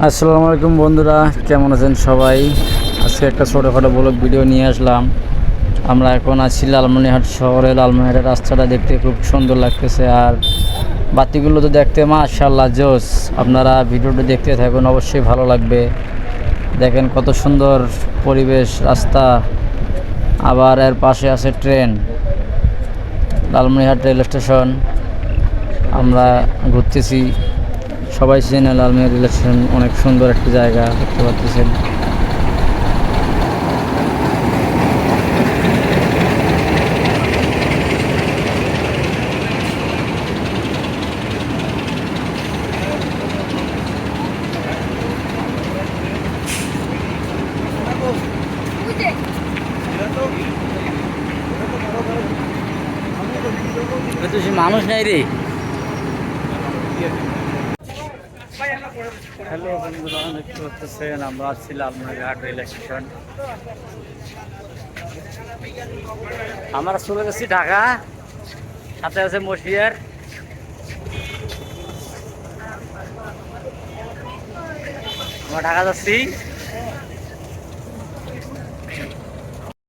আসসালামু আলাইকুম বন্ধুরা, কেমন আছেন সবাই? আজকে একটা ছোটোখাটো ব্লগ ভিডিও নিয়ে আসলাম। আমরা এখন আছি লালমনিরহাট শহরে। লালমনিরহাটের রাস্তাটা দেখতে খুব সুন্দর লাগতেছে, আর বাতিগুলো তো দেখতে মাশাআল্লাহ জোস। আপনারা ভিডিওটা দেখতে থাকুন, অবশ্যই ভালো লাগবে। দেখেন কত সুন্দর পরিবেশ, রাস্তা, আবার এর পাশে আছে ট্রেন। লালমনিরহাট রেল স্টেশন আমরা ঘুরতেছি। সবাই চেনে লালমিয়া রেল স্টেশন, অনেক সুন্দর একটি জায়গা, দেখতে পাচ্ছেন। মানুষ নাই রে। হ্যালো বন্ধুরা, দেখতে পাচ্ছেন আমরা আছি লালমনিরহাট রেল স্টেশন। আমরা চলে যাচ্ছি ঢাকা, সাথে আছে মশিয়ার। আমরা ঢাকা যাচ্ছি।